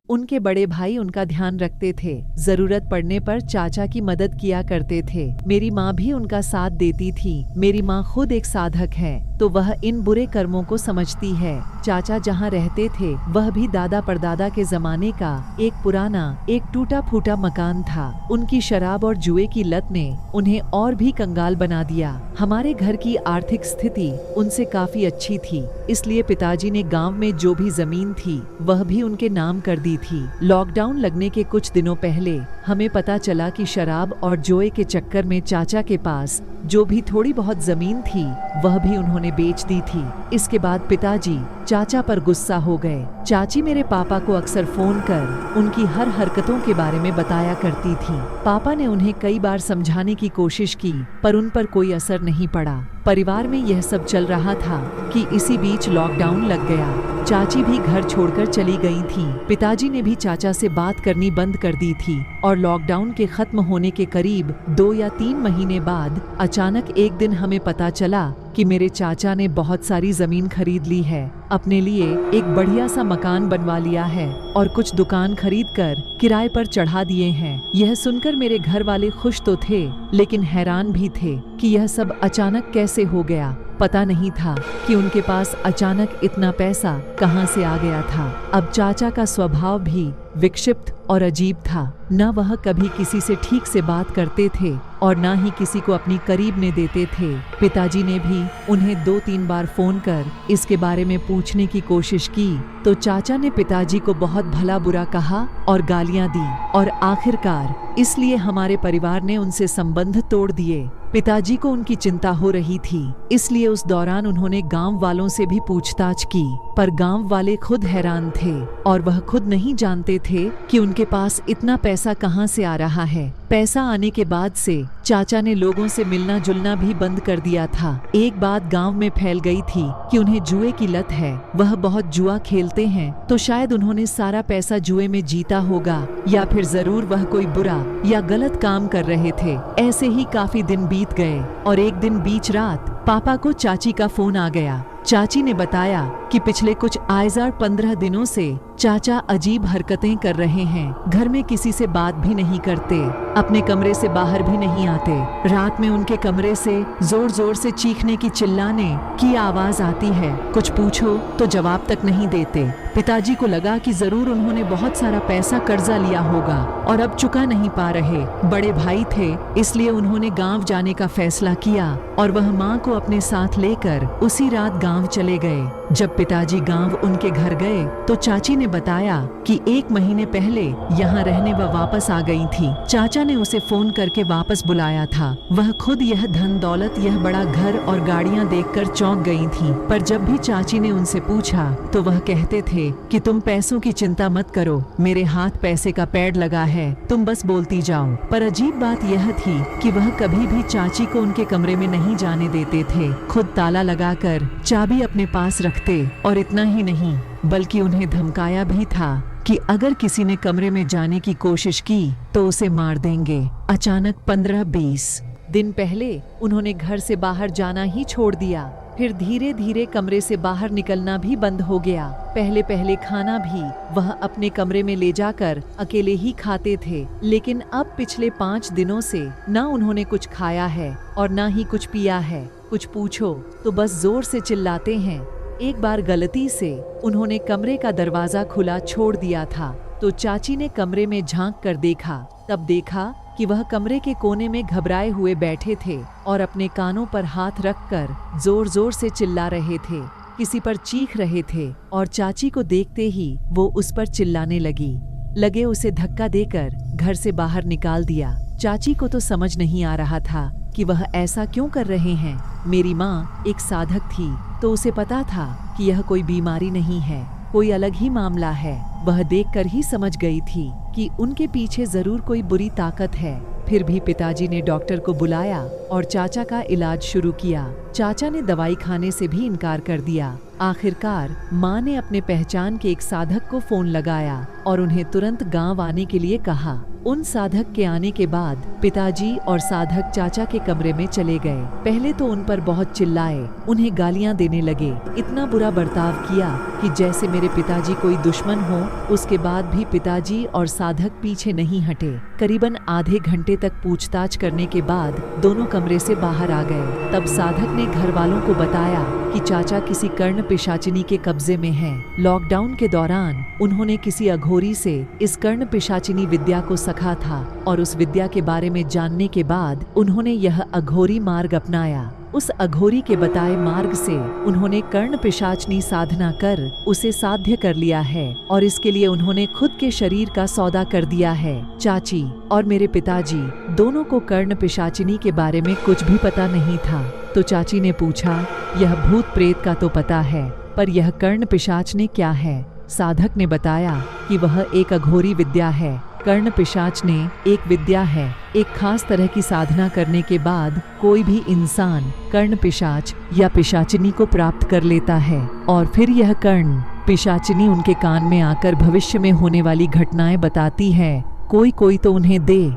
उनके बड़े भाई उनका ध्यान रखते थे। जरूरत पड़ने पर चाचा की मदद किया करते थे। मेरी माँ भी उनका साथ देती थी। मेरी माँ खुद एक साधक है, तो वह इन बुरे कर्मों को समझती है। चाचा जहाँ रहते थे वह भी दादा परदादा के जमाने का एक पुराना, एक टूटा फूटा मकान था। उनकी शराब और जुए की लत ने उन्हें और भी कंगाल बना दिया। हमारे घर की आर्थिक स्थिति उनसे काफी अच्छी थी, इसलिए पिताजी ने गांव में जो भी जमीन थी वह भी उनके नाम कर दी थी। लॉकडाउन लगने के कुछ दिनों पहले हमें पता चला कि शराब और जुए के चक्कर में चाचा के पास जो भी थोड़ी बहुत जमीन थी वह भी उन्होंने बेच दी थी। इसके बाद पिताजी चाचा पर गुस्सा हो गए। चाची मेरे पापा को अक्सर फोन कर उनकी हर हरकतों के बारे में बताया करती थी। पापा ने उन्हें कई बार समझाने की कोशिश की, पर उन पर कोई असर नहीं पड़ा। परिवार में यह सब चल रहा था कि इसी बीच लॉकडाउन लग गया। चाची भी घर छोड़कर चली गई थी। पिताजी ने भी चाचा से बात करनी बंद कर दी थी और लॉकडाउन के खत्म होने के करीब 2 या 3 महीने बाद अचानक एक दिन हमें पता चला कि मेरे चाचा ने बहुत सारी जमीन खरीद ली है, अपने लिए एक बढ़िया सा मकान बनवा लिया है और कुछ दुकान खरीद कर किराए पर चढ़ा दिए हैं। यह सुनकर मेरे घर वाले खुश तो थे, लेकिन हैरान भी थे कि यह सब अचानक कैसे हो गया। पता नहीं था कि उनके पास अचानक इतना पैसा कहां से आ गया था। अब चाचा का स्वभाव भी विक्षिप्त और अजीब था। न वह कभी किसी से ठीक से बात करते थे और न ही किसी को अपनी करीब ने देते थे। पिताजी ने भी उन्हें 2-3 बार फोन कर इसके बारे में पूछने की कोशिश की, तो चाचा ने पिताजी को बहुत भला बुरा कहा और गालियां दी और आखिरकार इसलिए हमारे परिवार ने उनसे संबंध तोड़ दिए। पिताजी को उनकी चिंता हो रही थी, इसलिए उस दौरान उन्होंने गांव वालों से भी पूछताछ की, पर गांव वाले खुद हैरान थे और वह खुद नहीं जानते थे कि उनके पास इतना पैसा कहां से आ रहा है। पैसा आने के बाद से चाचा ने लोगों से मिलना जुलना भी बंद कर दिया था। एक बात गांव में फैल गई थी कि उन्हें जुए की लत है, वह बहुत जुआ खेलते हैं, तो शायद उन्होंने सारा पैसा जुए में जीता होगा या फिर जरूर वह कोई बुरा या गलत काम कर रहे थे। ऐसे ही काफी दिन बीत गए और एक दिन बीच रात पापा को चाची का फोन आ गया। चाची ने बताया कि पिछले कुछ आइज़ार 15 दिनों से चाचा अजीब हरकतें कर रहे हैं। घर में किसी से बात भी नहीं करते, अपने कमरे से बाहर भी नहीं आते। रात में उनके कमरे से जोर जोर से चीखने की, चिल्लाने की आवाज आती है। कुछ पूछो तो जवाब तक नहीं देते। पिताजी को लगा कि जरूर उन्होंने बहुत सारा पैसा कर्जा लिया होगा और अब चुका नहीं पा रहे। बड़े भाई थे, इसलिए उन्होंने गाँव जाने का फैसला किया और वह माँ को अपने साथ लेकर उसी रात गाँव चले गए। जब पिताजी गांव उनके घर गए तो चाची ने बताया कि 1 महीने पहले यहाँ रहने वह वापस आ गई थी। चाचा ने उसे फोन करके वापस बुलाया था। वह खुद यह धन दौलत, यह बड़ा घर और गाड़ियाँ देखकर चौंक गई थी, पर जब भी चाची ने उनसे पूछा तो वह कहते थे कि तुम पैसों की चिंता मत करो, मेरे हाथ पैसे का पेड़ लगा है, तुम बस बोलती जाओ। पर अजीब बात यह थी कि वह कभी भी चाची को उनके कमरे में नहीं जाने देते थे। खुद ताला लगाकर चाबी अपने पास रखते और इतना ही नहीं बल्कि उन्हें धमकाया भी था कि अगर किसी ने कमरे में जाने की कोशिश की तो उसे मार देंगे। अचानक 15-20 दिन पहले उन्होंने घर से बाहर जाना ही छोड़ दिया। फिर धीरे धीरे कमरे से बाहर निकलना भी बंद हो गया। पहले पहले खाना भी वह अपने कमरे में ले जाकर अकेले ही खाते थे, लेकिन अब पिछले 5 दिनों से न उन्होंने कुछ खाया है और न ही कुछ पिया है। कुछ पूछो तो बस जोर से चिल्लाते हैं। एक बार गलती से उन्होंने कमरे का दरवाजा खुला छोड़ दिया था, तो चाची ने कमरे में झांक कर देखा। तब देखा कि वह कमरे के कोने में घबराए हुए बैठे थे और अपने कानों पर हाथ रखकर जोर जोर से चिल्ला रहे थे, किसी पर चीख रहे थे। और चाची को देखते ही वो उस पर चिल्लाने लगे उसे धक्का देकर घर से बाहर निकाल दिया। चाची को तो समझ नहीं आ रहा था कि वह ऐसा क्यों कर रहे हैं। मेरी माँ एक साधक थी, तो उसे पता था कि यह कोई बीमारी नहीं है, कोई अलग ही मामला है। वह देखकर ही समझ गई थी कि उनके पीछे जरूर कोई बुरी ताकत है। फिर भी पिताजी ने डॉक्टर को बुलाया और चाचा का इलाज शुरू किया। चाचा ने दवाई खाने से भी इनकार कर दिया। आखिरकार माँ ने अपने पहचान के एक साधक को फोन लगाया और उन्हें तुरंत गांव आने के लिए कहा। उन साधक के आने के बाद पिताजी और साधक चाचा के कमरे में चले गए। पहले तो उन पर बहुत चिल्लाए, उन्हें गालियां देने लगे, इतना बुरा बर्ताव किया कि जैसे मेरे पिताजी कोई दुश्मन हो। उसके बाद भी पिताजी और साधक पीछे नहीं हटे। करीबन आधे घंटे तक पूछताछ करने के बाद दोनों कमरे से बाहर आ गए। तब साधक ने घर वालों को बताया कि चाचा किसी कर्ण पिशाचिनी के कब्जे में हैं। लॉकडाउन के दौरान उन्होंने किसी अघोरी से इस कर्ण पिशाचिनी विद्या को सखा था और उस विद्या के बारे में जानने के बाद उन्होंने यह अघोरी मार्ग अपनाया। उस अघोरी के बताए मार्ग से उन्होंने कर्ण पिशाचनी साधना कर उसे साध्य कर लिया है और इसके लिए उन्होंने खुद के शरीर का सौदा कर दिया है। चाची और मेरे पिताजी दोनों को कर्ण पिशाचिनी के बारे में कुछ भी पता नहीं था। तो चाची ने पूछा, यह भूत प्रेत का तो पता है, पर यह कर्ण पिशाचनी क्या है? साधक ने बताया कि वह एक अघोरी विद्या है। कर्ण पिशाच ने एक विद्या है। एक खास तरह की साधना करने के बाद कोई भी इंसान कर्ण पिशाच या पिशाचिनी को प्राप्त कर लेता है और फिर यह कर्ण पिशाचिनी उनके कान में आकर भविष्य में होने वाली घटनाएं बताती है। कोई तो उन्हें दे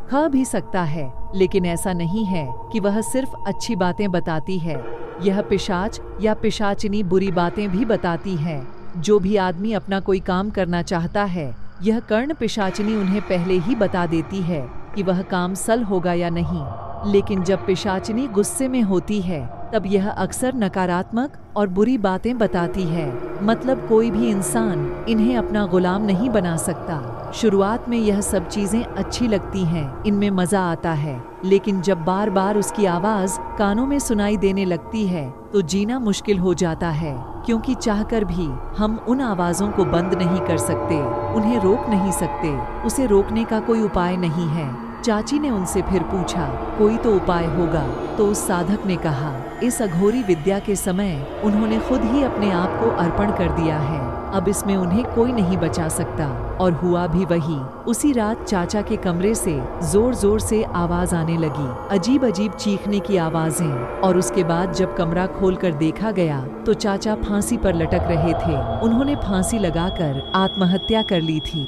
खा भी सकता है, लेकिन ऐसा नहीं है कि वह सिर्फ अच्छी बातें बताती है। यह पिशाच या पिशाचिनी बुरी बातें भी बताती है। जो भी आदमी अपना कोई काम करना चाहता है, यह कर्ण पिशाचिनी उन्हें पहले ही बता देती है कि वह काम सल होगा या नहीं। लेकिन जब पिशाचिनी गुस्से में होती है तब यह अक्सर नकारात्मक और बुरी बातें बताती है। मतलब कोई भी इंसान इन्हें अपना गुलाम नहीं बना सकता। शुरुआत में यह सब चीजें अच्छी लगती हैं, इनमें मजा आता है, लेकिन जब बार बार उसकी आवाज कानों में सुनाई देने लगती है तो जीना मुश्किल हो जाता है, क्योंकि चाहकर भी हम उन आवाजों को बंद नहीं कर सकते, उन्हें रोक नहीं सकते। उसे रोकने का कोई उपाय नहीं है। चाची ने उनसे फिर पूछा, कोई तो उपाय होगा? तो उस साधक ने कहा, इस अघोरी विद्या के समय उन्होंने खुद ही अपने आप को अर्पण कर दिया है। अब इसमें उन्हें कोई नहीं बचा सकता। और हुआ भी वही। उसी रात चाचा के कमरे से जोर जोर से आवाज आने लगी, अजीब अजीब चीखने की आवाजें। और उसके बाद जब कमरा खोलकर देखा गया तो चाचा फांसी पर लटक रहे थे। उन्होंने फांसी लगाकर आत्महत्या कर ली थी।